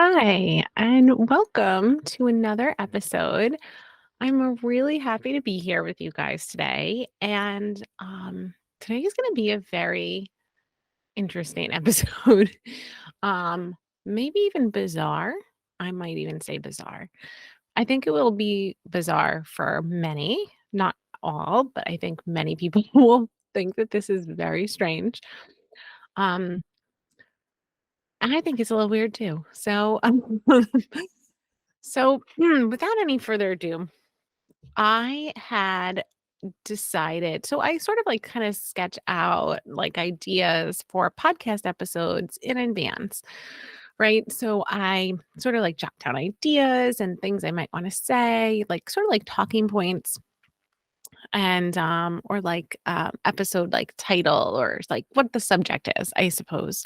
Hi, and welcome to another episode. I'm really happy to be here with you guys today. And today is going to be a very interesting episode. um, Maybe even bizarre. I might even say bizarre. I think it will be bizarre for many, not all, but I think many people will think that this is very strange. Um, and I think it's a little weird too. Without any further ado, I had decided. So I sort of like kind of sketch out like ideas for podcast episodes in advance, right? So I sort of like jot down ideas and things I might want to say, like sort of like talking points and or like episode like title or like what the subject is, I suppose,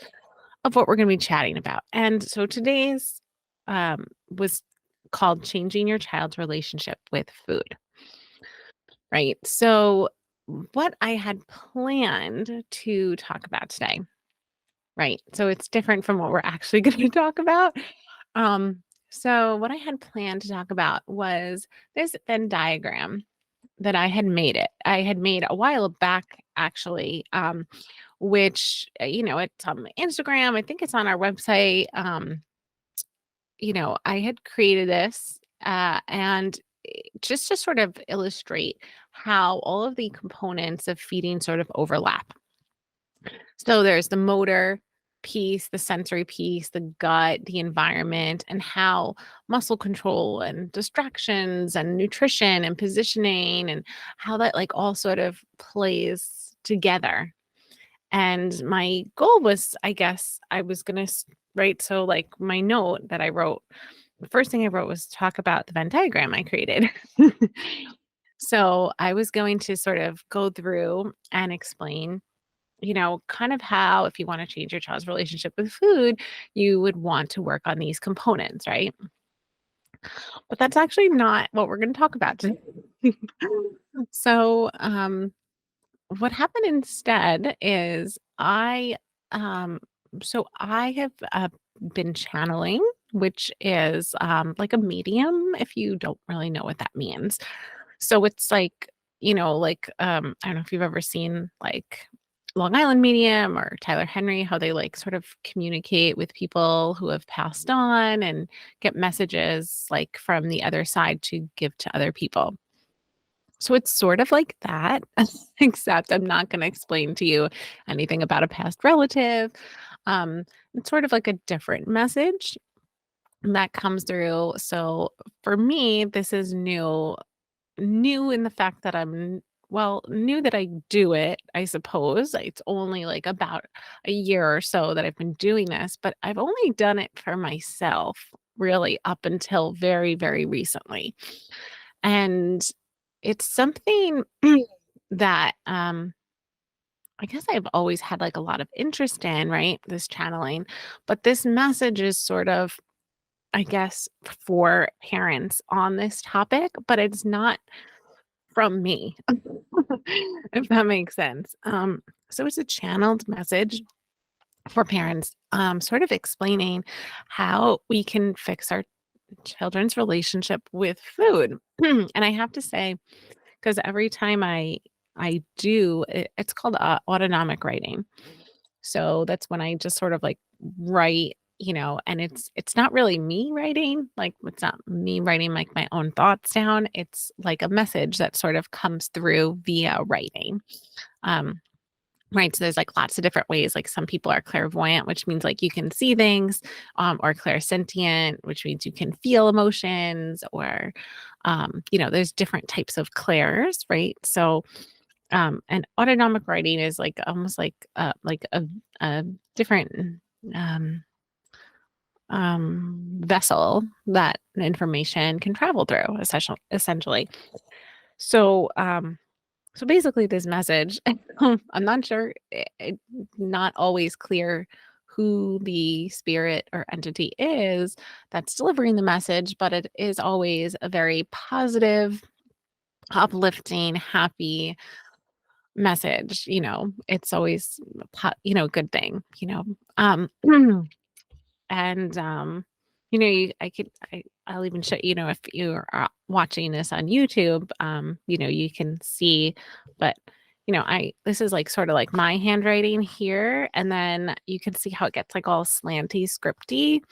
of what we're going to be chatting about. And so today's was called Changing Your Child's Relationship with Food, right? So, what I had planned to talk about today, right? So, it's different from what we're actually going to talk about. Um, so, what I had planned to talk about was this Venn diagram that I had made a while back, actually, which, it's on my Instagram. I think it's on our website. I had created this and just to sort of illustrate how all of the components of feeding sort of overlap. So there's the motor piece, the sensory piece, the gut, the environment, and how muscle control and distractions and nutrition and positioning and how that like all sort of plays together. And my goal was, I guess, I was going to write. So, like, my note that I wrote, the first thing I wrote was talk about the Venn diagram I created. So, I was going to sort of go through and explain, kind of how, if you want to change your child's relationship with food, you would want to work on these components, right? But that's actually not what we're going to talk about today. so, what happened instead is um I have been channeling, which is like a medium, if you don't really know what that means. So it's like, I don't know if you've ever seen like Long Island Medium or Tyler Henry, how they like sort of communicate with people who have passed on and get messages like from the other side to give to other people. So it's sort of like that, except I'm not going to explain to you anything about a past relative. Um, it's sort of like a different message that comes through. So for me, this is new in the fact that new that I do it, I suppose. It's only like about a year or so that I've been doing this, but I've only done it for myself really up until very, very recently. And it's something that, I guess I've always had, like, a lot of interest in, right, this channeling, but this message is sort of, I guess, for parents on this topic, but it's not from me, if that makes sense. So it's a channeled message for parents, sort of explaining how we can fix our children's relationship with food. And I have to say, 'cause every time I do it's called, autonomic writing. So that's when I just sort of, like, write, and it's not really me writing, like, it's not me writing, like, my own thoughts down, it's like a message that sort of comes through via writing. Um, right, so there's, like, lots of different ways, like, some people are clairvoyant, which means, like, you can see things, or clairsentient, which means you can feel emotions, or, there's different types of clairs, right? So, and autonomic writing is, like, almost like a different, um, vessel that information can travel through, essentially. So, so basically this message, I'm not sure, not always clear who the spirit or entity is that's delivering the message, but it is always a very positive, uplifting, happy message. It's always a good thing. Um, and I'll even show, if you're watching this on YouTube, you can see, but this is like sort of like my handwriting here. And then you can see how it gets like all slanty, scripty.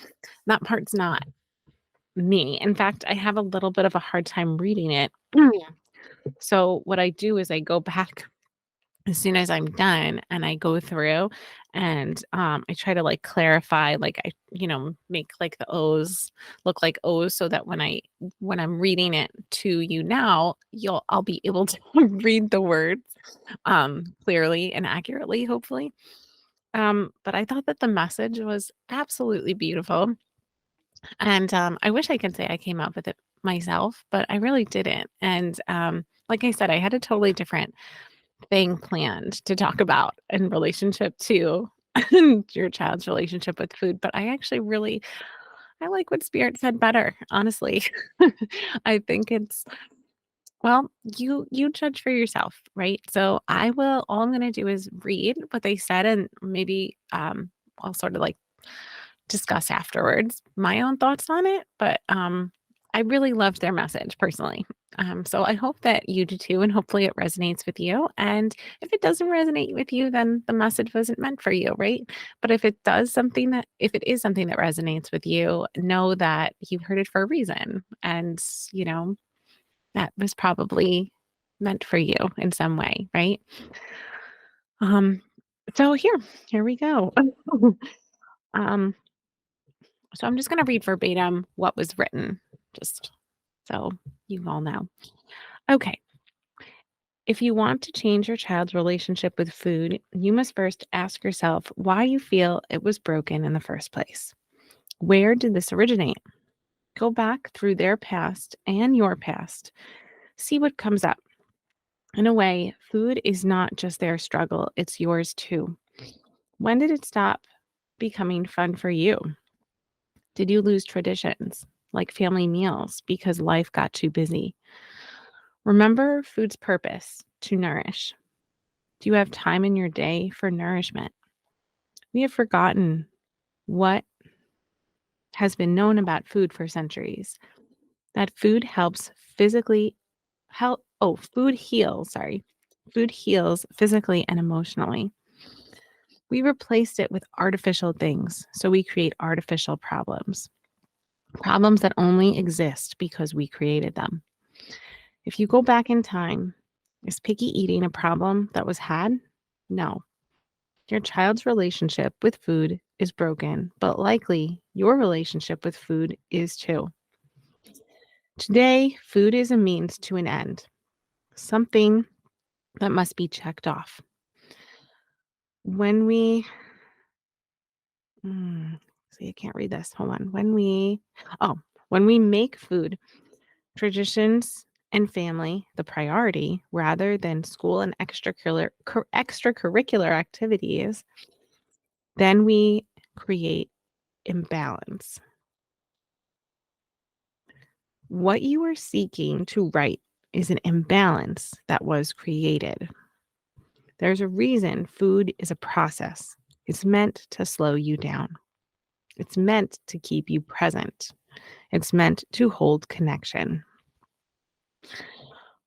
That part's not me. In fact, I have a little bit of a hard time reading it. So what I do is I go back as soon as I'm done and I go through and I try to like clarify, like make like the O's look like O's so that when I'm reading it to you now, I'll be able to read the words clearly and accurately, hopefully. But I thought that the message was absolutely beautiful. And I wish I could say I came up with it myself, but I really didn't. And like I said, I had a totally different thing planned to talk about in relationship to your child's relationship with food, but I like what Spirit said better, honestly. I think it's well, you judge for yourself, right? So all I'm going to do is read what they said and maybe I'll sort of like discuss afterwards my own thoughts on it, but I really loved their message personally. So I hope that you do too, and hopefully it resonates with you. And if it doesn't resonate with you, then the message wasn't meant for you, right? But if it is something that resonates with you, know that you heard it for a reason, and that was probably meant for you in some way, right? Um, so here we go. um, So I'm just going to read verbatim what was written, just so you all know. Okay. If you want to change your child's relationship with food, you must first ask yourself why you feel it was broken in the first place. Where did this originate? Go back through their past and your past. See what comes up. In a way, food is not just their struggle, it's yours too. When did it stop becoming fun for you? Did you lose traditions like family meals because life got too busy? Remember food's purpose to nourish. Do you have time in your day for nourishment? We have forgotten what has been known about food for centuries. That food helps physically food heals, sorry. Food heals physically and emotionally. We replaced it with artificial things, so we create artificial problems. Problems that only exist because we created them. If you go back in time, is picky eating a problem that was had? No. Your child's relationship with food is broken, but likely your relationship with food is too. Today, food is a means to an end, something that must be checked off. When we, see, I can't read this. Hold on. When we make food, traditions and family the priority rather than school and extracurricular activities, then we create imbalance. What you are seeking to right is an imbalance that was created. There's a reason food is a process. It's meant to slow you down. It's meant to keep you present. It's meant to hold connection.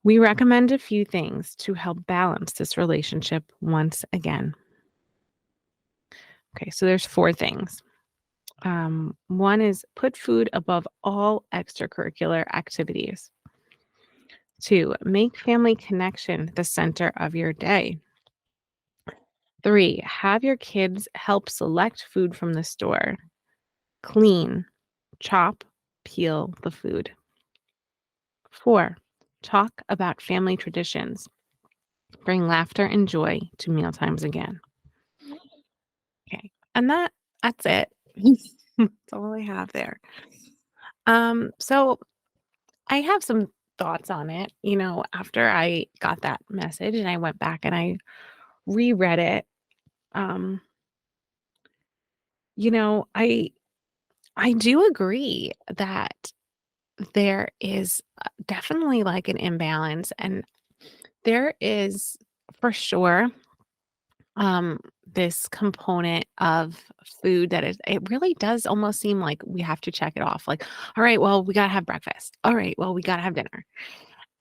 We recommend a few things to help balance this relationship once again. Okay, so there's 4 things. One is put food above all extracurricular activities. 2, make family connection the center of your day. 3, have your kids help select food from the store. Clean, chop, peel the food. 4, talk about family traditions. Bring laughter and joy to mealtimes again. Okay. And that's it. That's all I have there. So I have some thoughts on it, after I got that message and I went back and I reread it. Um, you know, I I do agree that there is definitely like an imbalance, and there is for sure um, this component of food that is it really does almost seem like we have to check it off. Like, all right, well, we gotta have breakfast. All right, well, we gotta have dinner.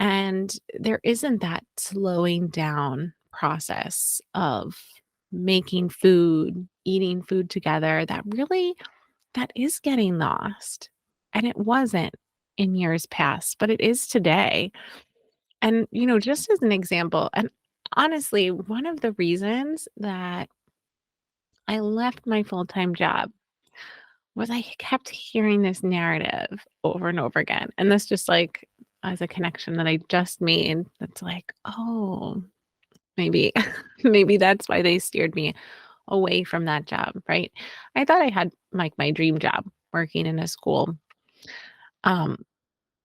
And there isn't that slowing down process of making food, eating food together that is getting lost. And it wasn't in years past, but it is today. And, just as an example, and honestly, one of the reasons that I left my full-time job was I kept hearing this narrative over and over again. And this just like as a connection that I just made that's like, oh, maybe maybe that's why they steered me away from that job, right? I thought I had like my dream job working in a school. Um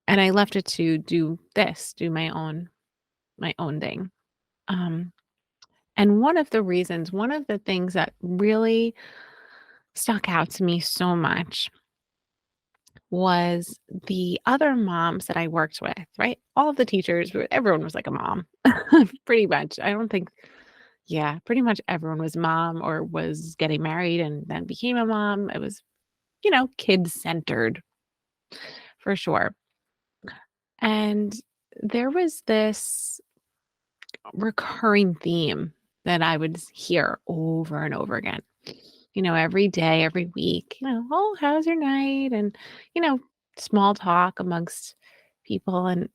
and I left it to do my own thing. Um and one of the things that really stuck out to me so much was the other moms that I worked with, right? All of the teachers, everyone was like a mom, pretty much. I don't think, yeah, pretty much everyone was mom or was getting married and then became a mom. It was, kids centered for sure. And there was this recurring theme that I would hear over and over again. Every day, every week, oh, how's your night? And, you know, small talk amongst people. And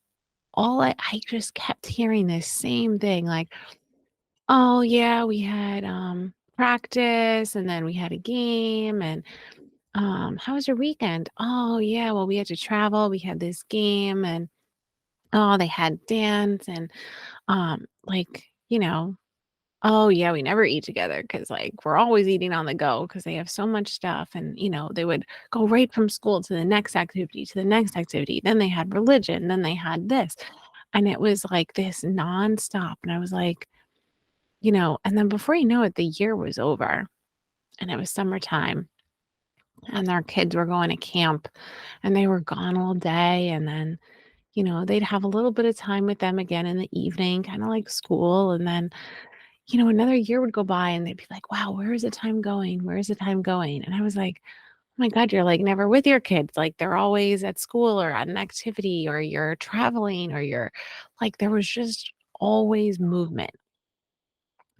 I just kept hearing this same thing like, oh, yeah, we had practice and then we had a game. And how was your weekend? Oh, yeah, well, we had to travel. We had this game and, oh, they had dance. And, like, oh, yeah, we never eat together because, like, we're always eating on the go because they have so much stuff, and, they would go right from school to the next activity, to the next activity, then they had religion, then they had this, and it was, like, this nonstop, and I was like, and then before you know it, the year was over, and it was summertime, and their kids were going to camp, and they were gone all day, and then, they'd have a little bit of time with them again in the evening, kinda like school, and then another year would go by and they'd be like, "Wow, where is the time going? Where is the time going?" And I was like, "Oh my God, you're like never with your kids. Like they're always at school or at an activity or you're traveling or you're like there was just always movement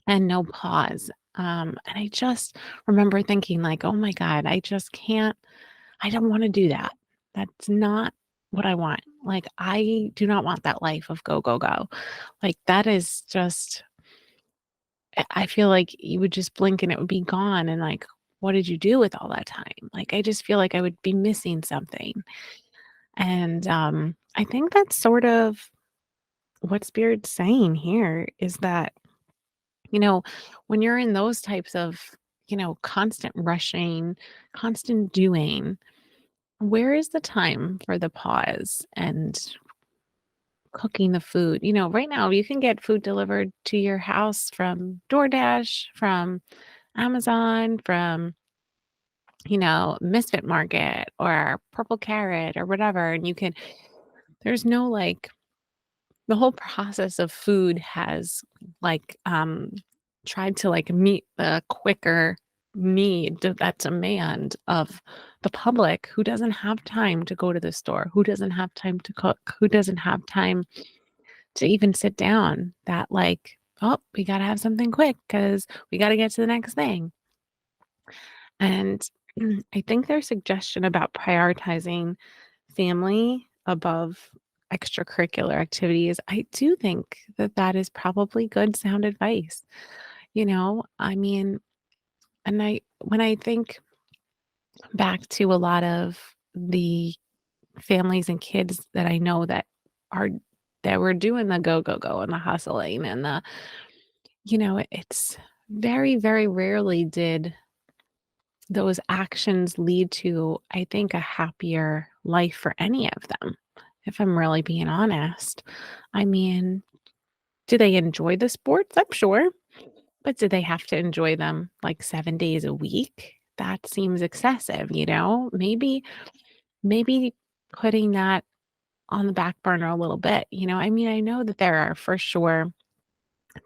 and no pause." And I just remember thinking like, "Oh my God, I don't want to do that. That's not what I want. Like I do not want that life of go, go, go. Like that is just I feel like you would just blink and it would be gone, and, like, what did you do with all that time? Like, I just feel like I would be missing something, and, I think that's sort of what Spirit's saying here is that, you know, when you're in those types of, constant rushing, constant doing, where is the time for the pause and cooking the food? Right now, you can get food delivered to your house from DoorDash, from Amazon, from, Misfit Market or Purple Carrot or whatever. And there's no like, the whole process of food has like, tried to like meet the quicker that demand of the public who doesn't have time to go to the store, who doesn't have time to cook, who doesn't have time to even sit down that like, oh, we got to have something quick because we got to get to the next thing. And I think their suggestion about prioritizing family above extracurricular activities, I do think that that is probably good sound advice. I mean, and when I think back to a lot of the families and kids that I know are that were doing the go go go and the hustling and it's very very rarely did those actions lead to, I think, a happier life for any of them, if I'm really being honest. I mean, do they enjoy the sports? I'm sure. But do they have to enjoy them like 7 days a week? That seems excessive. Maybe putting that on the back burner a little bit. I mean, I know that there are for sure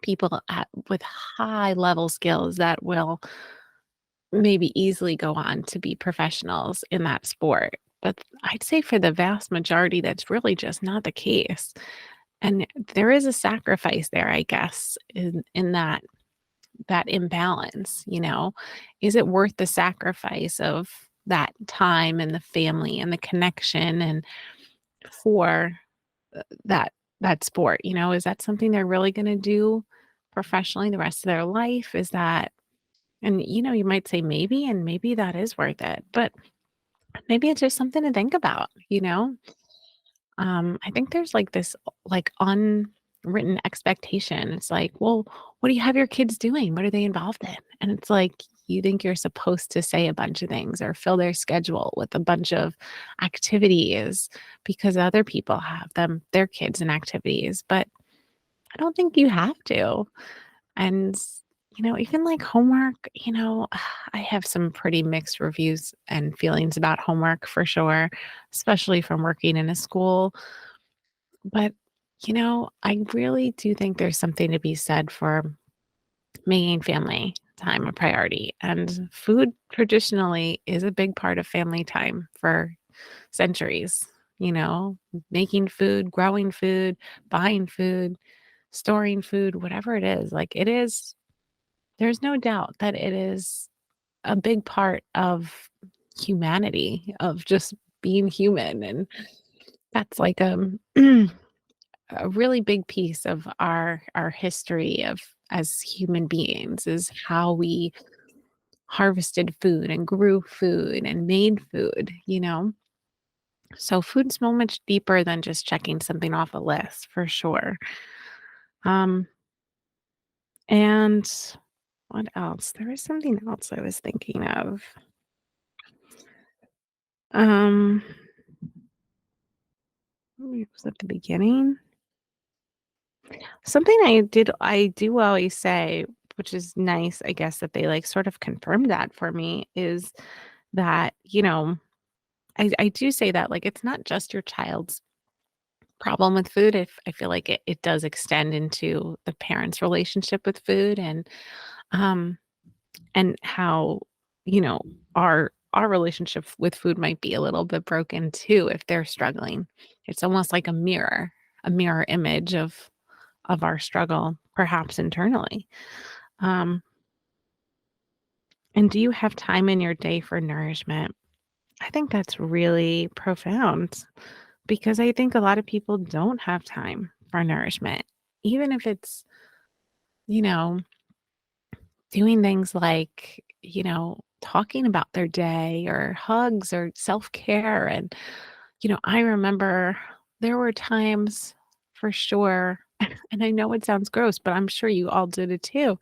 people with high level skills that will maybe easily go on to be professionals in that sport. But I'd say for the vast majority, that's really just not the case. And there is a sacrifice there, I guess, in that imbalance, you know? Is it worth the sacrifice of that time and the family and the connection and for that that sport, you know? Is that something they're really gonna do professionally the rest of their life? Is that and, you know, you might say maybe, and maybe that is worth it, but maybe it's just something to think about, you know? I think there's like this like unwritten expectation. It's like, well, what do you have your kids doing? What are they involved in? And it's like you think you're supposed to say a bunch of things or fill their schedule with a bunch of activities because other people have their kids in activities, but I don't think you have to. And you know, even like homework, you know, I have some pretty mixed reviews and feelings about homework for sure, especially from working in a school. But, you know, I really do think there's something to be said for making family time a priority. And food traditionally is a big part of family time for centuries, you know, making food, growing food, buying food, storing food, whatever it is. Like it is, there's no doubt that it is a big part of humanity, of just being human. And that's like a really big piece of our history of as human beings is how we harvested food and grew food and made food, you know? So food's so much deeper than just checking something off a list for sure. Um and what else? There was something else I was thinking of. Um maybe it was at the beginning. Something I do always say, which is nice, I guess, that they, like, sort of confirmed that for me, is that, you know, I do say that, like, it's not just your child's problem with food, if I feel like it does extend into the parent's relationship with food um, and how, you know, our relationship with food might be a little bit broken too if they're struggling. It's almost like a mirror image of our struggle, perhaps internally. Um, and do you have time in your day for nourishment? I think that's really profound because I think a lot of people don't have time for nourishment, even if it's, you know, doing things like, you know, talking about their day or hugs or self care. And, you know, I remember there were times for sure, and I know it sounds gross, but I'm sure you all did it too.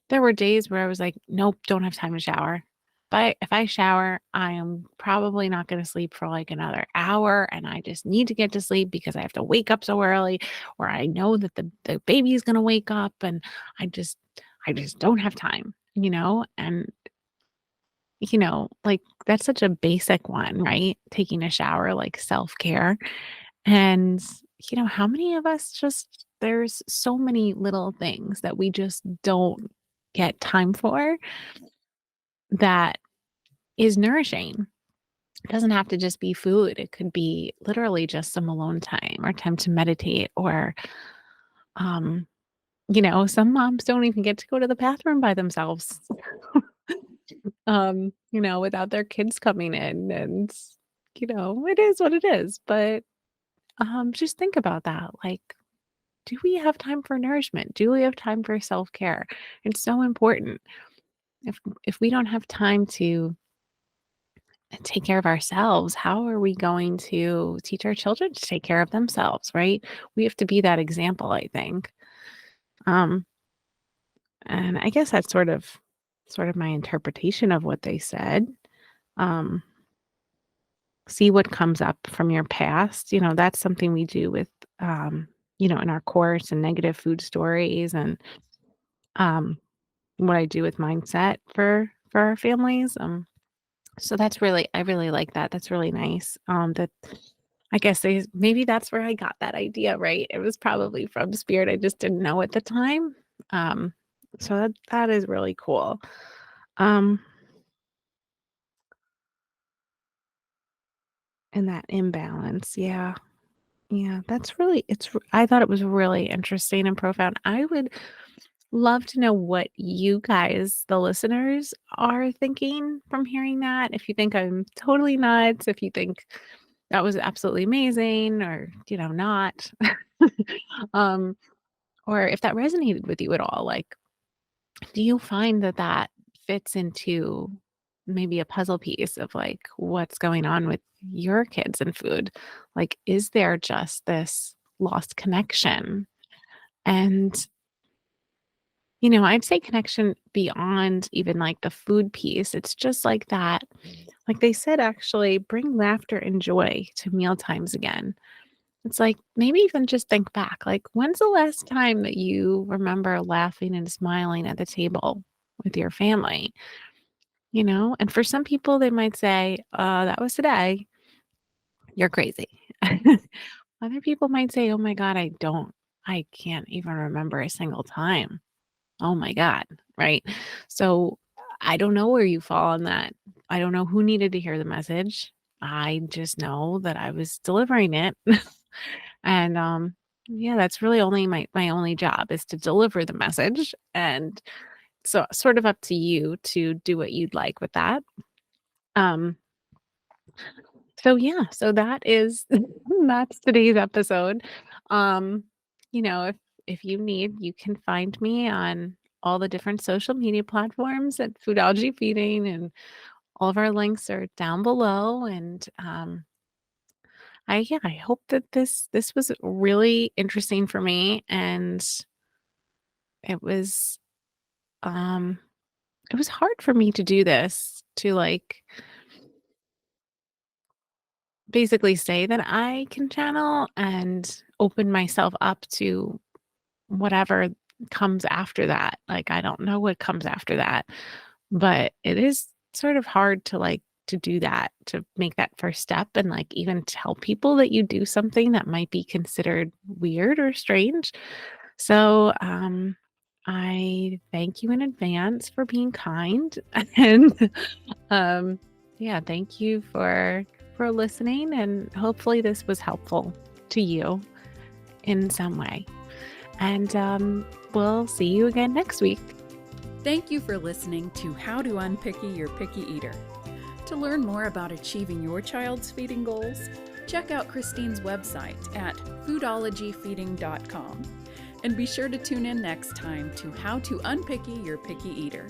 There were days where I was like, "Nope, don't have time to shower." But if I shower, I am probably not gonna sleep for, like, another hour, and I just need to get to sleep because I have to wake up so early, or I know that the baby is gonna wake up, and I just don't have time, you know? And, you know, like, that's such a basic one, right? Taking a shower, like, self-care. And, you know, how many of us just there's so many little things that we just don't get time for that is nourishing. It doesn't have to just be food. It could be literally just some alone time or time to meditate or um you know, some moms don't even get to go to the bathroom by themselves. You know, without their kids coming in and you know, it is what it is. But just think about that. Like do we have time for nourishment? Do we have time for self-care? It's so important. If we don't have time to take care of ourselves, how are we going to teach our children to take care of themselves, right? We have to be that example, I think. Um, and I guess that's sort of my interpretation of what they said. Um, see what comes up from your past. You know, that's something we do with you know, in our course and negative food stories and um what I do with mindset for our families. So that's really I really like that. That's really nice. That I guess maybe that's where I got that idea, right? It was probably from spirit. I just didn't know at the time. Um, so that is really cool. Um, and that imbalance, yeah. Yeah, that's really I thought it was really interesting and profound. I would love to know what you guys, the listeners, are thinking from hearing that. If you think I'm totally nuts, if you think that was absolutely amazing or, not. um, or if that resonated with you at all. Like, do you find that that fits into maybe a puzzle piece of like what's going on with your kids and food? Like, is there just this lost connection? And, I'd say connection beyond even like the food piece. It's just like that. Like they said, actually, bring laughter and joy to meal times again. It's like maybe even just think back. Like, when's the last time that you remember laughing and smiling at the table with your family? And for some people, they might say, that was today. You're crazy. Other people might say, oh my God, I can't even remember a single time. Oh my God. Right. So I don't know where you fall on that. I don't know who needed to hear the message. I just know that I was delivering it. And yeah, that's really only my only job is to deliver the message. And so sort of up to you to do what you'd like with that. Um so yeah, so that is that's today's episode. Um, if you need, you can find me on all the different social media platforms at Foodology Feeding, and all of our links are down below. And I hope that this was really interesting for me, and it was um it was hard for me to do this, to like basically say that I can channel and open myself up to whatever comes after that. Like, I don't know what comes after that, but it is sort of hard to like to do that, to make that first step and like even tell people that you do something that might be considered weird or strange. So, I thank you in advance for being kind and yeah, thank you for listening, and hopefully this was helpful to you in some way. And we'll see you again next week. Thank you for listening to How to Unpicky Your Picky Eater. To learn more about achieving your child's feeding goals, check out Christine's website at foodologyfeeding.com. And be sure to tune in next time to How to Unpicky Your Picky Eater.